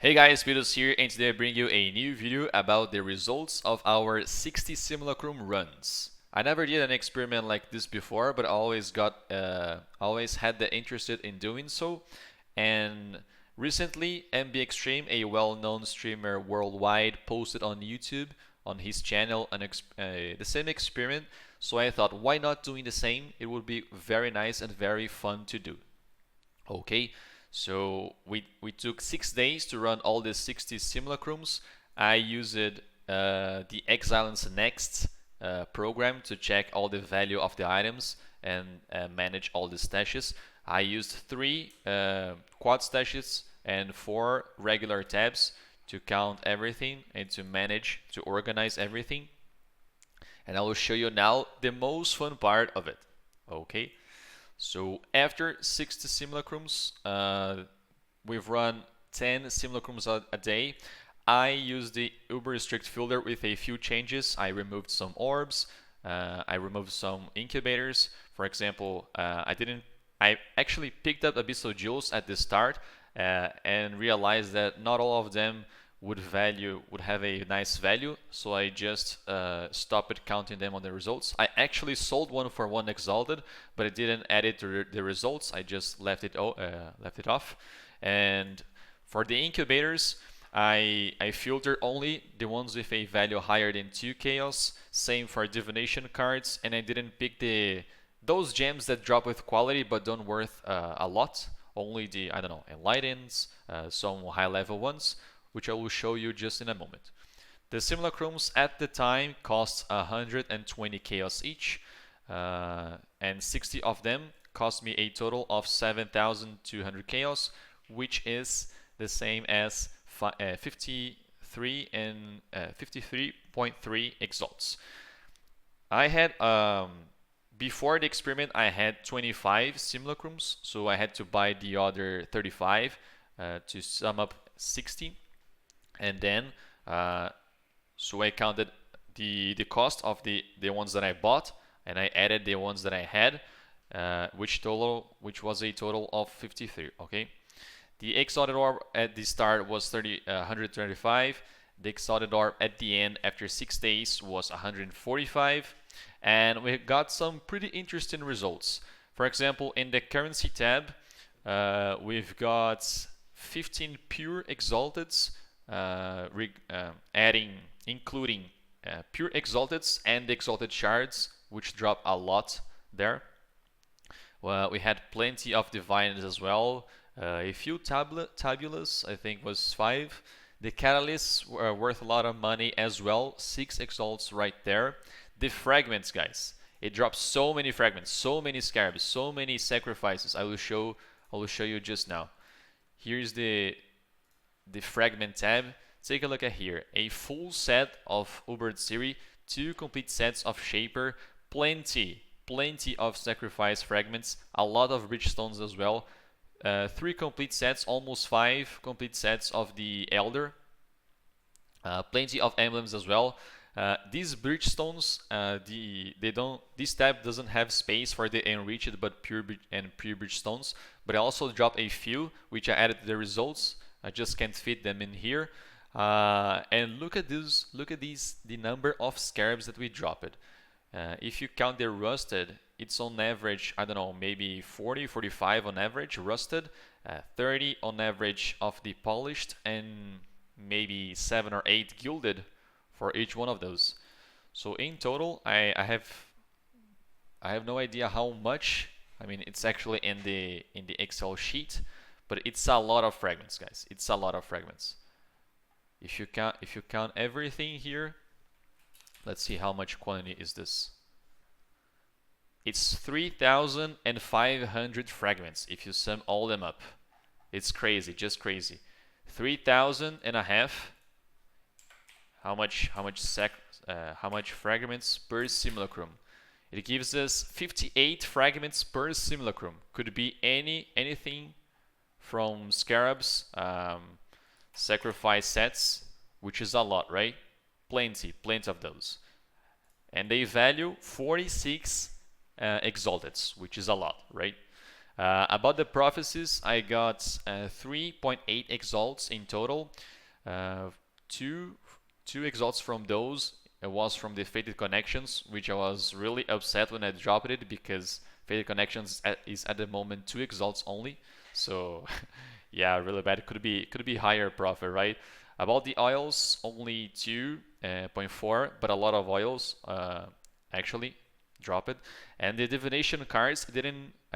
Hey guys, Speedoz here, and today I bring you a new video about the results of our 60 Simulacrum runs. I never did an experiment like this before, but I always had the interest in doing so. And recently, MB Extreme, a well-known streamer worldwide, posted on YouTube on his channel the same experiment. So I thought, why not doing the same? It would be very nice and very fun to do. Okay, so we took 6 days to run all the 60 simulacrums. I used the Exile Next program to check all the value of the items and manage all the stashes. I used 3 quad stashes and 4 regular tabs to count everything and to organize everything. And I will show you now the most fun part of it. Okay. So after 60 simulacrums, we've run 10 simulacrums a day. I used the uber strict filter with a few changes. I removed some orbs, I removed some incubators. For example, I actually picked up Abyssal Jewels at the start and realized that not all of them would have a nice value, so I just stopped counting them on the results. I actually sold one for 1 exalted, but I didn't add it to the results. I just left it off. And for the incubators, I filtered only the ones with a value higher than 2 chaos. Same for divination cards, and I didn't pick those gems that drop with quality but don't worth a lot. Only the, I don't know, enlightens, some high level ones, which I will show you just in a moment. The simulacrums at the time cost 120 chaos each, and 60 of them cost me a total of 7,200 chaos, which is the same as 53 and 53.3 exalts. I had before the experiment I had 25 simulacrums, so I had to buy the other 35 to sum up 60. And then so I counted the cost of the ones that I bought, and I added the ones that I had, which was a total of 53. Okay, the exalted orb at the start was 135. The exalted orb at the end after 6 days was 145, and we got some pretty interesting results. For example, in the currency tab, we've got 15 pure exalteds, including pure exalteds and exalted shards, which drop a lot there. Well, we had plenty of divines as well, a few tabulas, I think was 5. The catalysts were worth a lot of money as well, 6 exalts right there. The fragments, guys, it drops so many fragments, so many scarabs, so many sacrifices. I will show you just now. Here's the fragment tab. Take a look at here. A full set of Ubered Siri, 2 complete sets of Shaper, plenty of sacrifice fragments, a lot of bridgestones as well, 3 complete sets, almost 5 complete sets of the Elder, plenty of emblems as well. These bridgestones, this tab doesn't have space for the enriched but pure bridgestones, but I also dropped a few which I added to the results. I just can't fit them in here. And look at these, the number of scarabs that we dropped. If you count the rusted, it's on average, I don't know, maybe 40, 45 on average rusted, 30 on average of the polished, and maybe 7 or 8 gilded for each one of those. So in total, I have no idea how much. I mean, it's actually in the Excel sheet, but it's a lot of fragments, guys. It's a lot of fragments. If you count everything here, let's see how much quantity is this. It's 3,500 fragments if you sum all them up. It's crazy, just crazy. 3,000 and a half. How much fragments per simulacrum? It gives us 58 fragments per simulacrum. Could be anything from scarabs, sacrifice sets, which is a lot, right? Plenty of those. And they value 46 exalteds, which is a lot, right? About the prophecies, I got 3.8 exalts in total. Two exalts from those was from the Fated Connections, which I was really upset when I dropped it because Fated Connections is at the moment 2 exalts only. So yeah, really bad. Could be higher profit, right? About the oils, only 2.4, but a lot of oils actually drop it. And the divination cards, I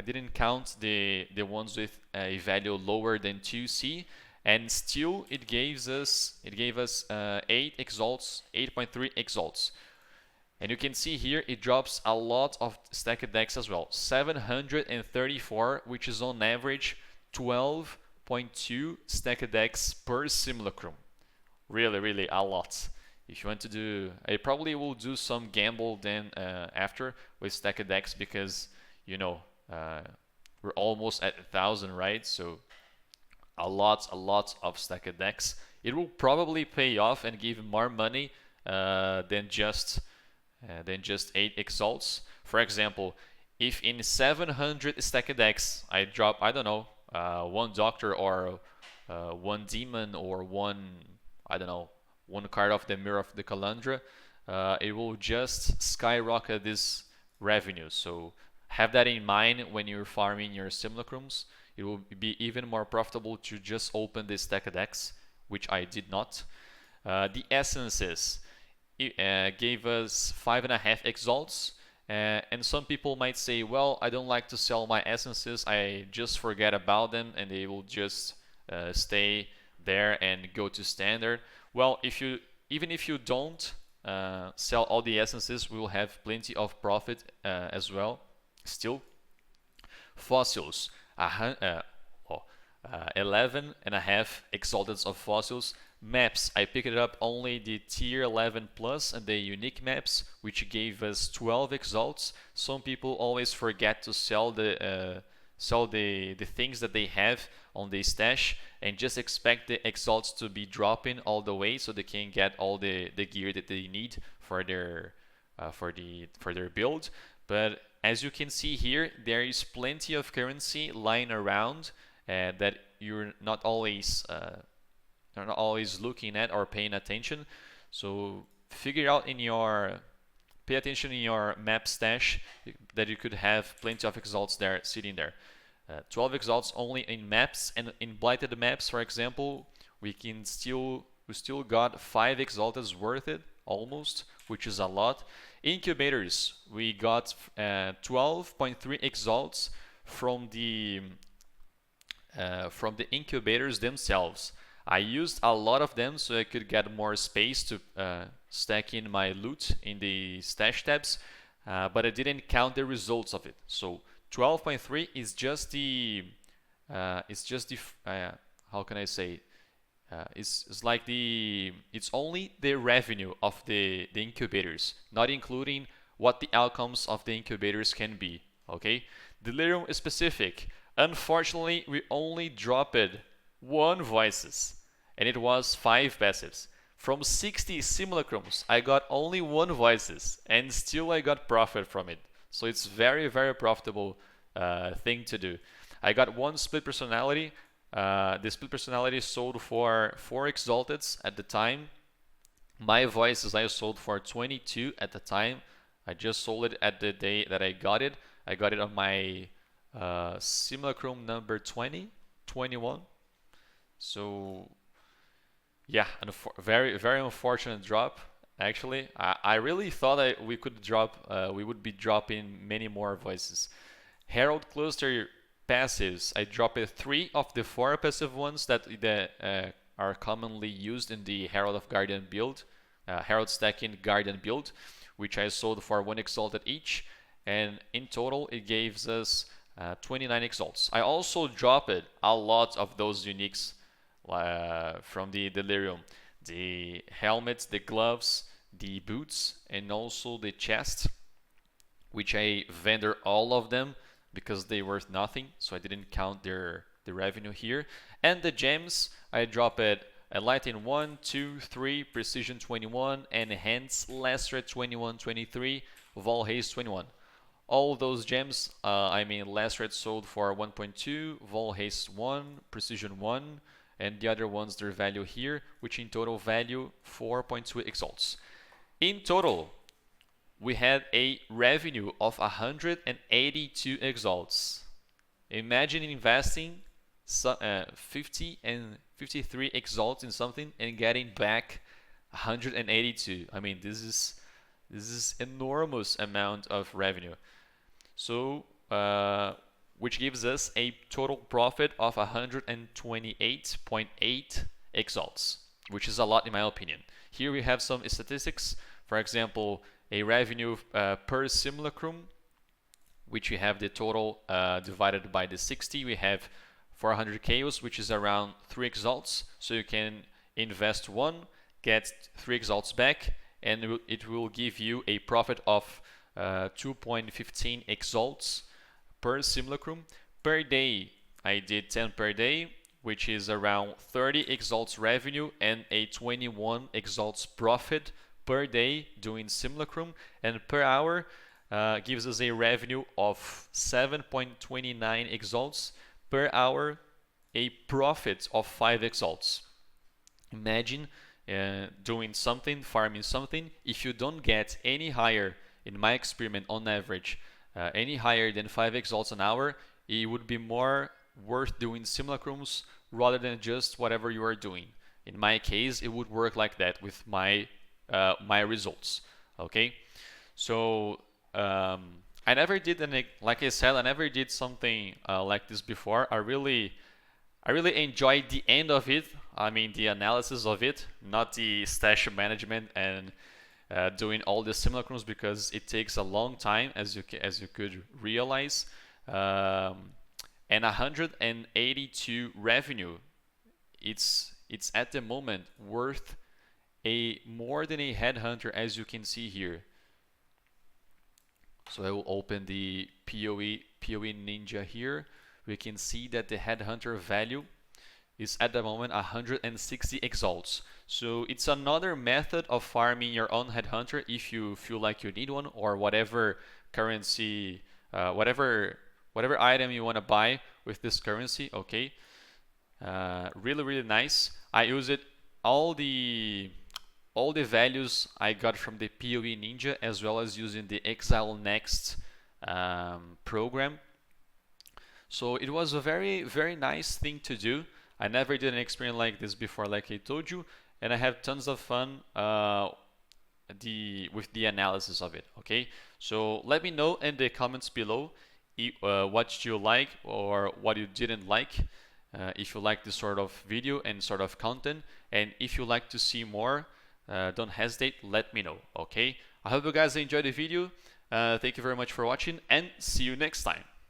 didn't count the ones with a value lower than 2C, and still it gave us 8 exalts, 8.3 exalts. And you can see here it drops a lot of stacked decks as well. 734, which is on average 12.2 stacked decks per simulacrum. Really a lot. If you want to do, I probably will do some gamble then after with stacked decks because you know we're almost at 1,000, right? So a lot of stacked decks. It will probably pay off and give more money than just 8 exalts. For example, if in 700 stacked decks I drop, I don't know, one doctor or one demon or one, I don't know, one card of the Mirror of the Calandra, it will just skyrocket this revenue. So have that in mind when you're farming your simulacrums. It will be even more profitable to just open the stacked decks, which I did not. The essences gave us 5.5 exalts. And some people might say, well, I don't like to sell my essences, I just forget about them and they will just stay there and go to standard. Well, even if you don't sell all the essences, we will have plenty of profit as well still. Fossils, 11.5 exalteds of fossils. Maps, I picked up only the tier 11 plus and the unique maps, which gave us 12 exalts. Some people always forget to sell the things that they have on the stash and just expect the exalts to be dropping all the way so they can get all the gear that they need for their build. But as you can see here, there is plenty of currency lying around that you're not always looking at or paying attention. So pay attention in your map stash that you could have plenty of exalts there sitting there. 12 exalts only in maps, and in blighted maps, for example, we still got 5 exalteds worth it almost, which is a lot. Incubators, we got 12.3 exalts from the incubators themselves. I used a lot of them so I could get more space to stack in my loot in the stash tabs, but I didn't count the results of it. So 12.3 is just the how can I say? It's only the revenue of the incubators, not including what the outcomes of the incubators can be. Okay, Delirium is specific. Unfortunately, we only dropped 1 voices, and it was 5 passives. From 60 simulacrums, I got only 1 voices, and still I got profit from it. So it's very profitable thing to do. I got 1 split personality. The split personality sold for 4 exalteds at the time. My voices I sold for 22 at the time. I just sold it at the day that I got it. I got it on my simulacrum number 21. So yeah, very unfortunate drop. Actually, I really thought we would be dropping many more voices. Herald Cluster passives, I dropped 3 of the 4 passive ones that are commonly used in the Herald of Guardian build, Herald stacking Guardian build, which I sold for 1 exalted each, and in total it gives us 29 exalts. I also dropped a lot of those uniques from the Delirium, the helmets, the gloves, the boots, and also the chest, which I vendor all of them because they worth nothing, so I didn't count the revenue here. And the gems, I dropped Enlighten 1, 2, 3, Precision 21, Enhance Lesser 21, 23, Vol Haste 21. all those gems, I mean last red sold for 1.2, vol haste 1, precision 1, and the other ones their value here, which in total value 4.2 exalts. In total, we had a revenue of 182 exalts. Imagine investing 50 and 53 exalts in something and getting back 182. I mean, this is enormous amount of revenue. So, which gives us a total profit of 128.8 exalts, which is a lot in my opinion. Here we have some statistics. For example, a revenue per simulacrum, which we have the total divided by the 60. We have 400 chaos, which is around 3 exalts. So you can invest 1, get 3 exalts back, and it will give you a profit of 2.15 exalts per simulacrum. Per day, I did 10 per day, which is around 30 exalts revenue and a 21 exalts profit per day doing simulacrum, and per hour gives us a revenue of 7.29 exalts per hour, a profit of 5 exalts. Imagine doing something, farming something. If you don't get any higher, in my experiment on average, any higher than 5 exalts an hour, it would be more worth doing simulacrums rather than just whatever you are doing. In my case, it would work like that with my results. Okay, so I never did like I said, I never did something like this before. I really enjoyed the end of it. I mean, the analysis of it, not the stash management and doing all the simulacrums, because it takes a long time, as you could realize. And 182 revenue, it's at the moment worth more than a headhunter, as you can see here. So I will open the PoE Ninja here. We can see that the headhunter value is at the moment 160 exalts. So it's another method of farming your own headhunter if you feel like you need one, or whatever currency, whatever item you want to buy with this currency. Okay, really nice. I use it all the values I got from the PoE Ninja, as well as using the Exile Next program. So it was a very nice thing to do. I never did an experiment like this before, like I told you, and I have tons of fun with the analysis of it. Okay, so let me know in the comments below what you like or what you didn't like, if you like this sort of video and sort of content, and if you like to see more, don't hesitate, let me know. Okay, I hope you guys enjoyed the video. Thank you very much for watching, and see you next time.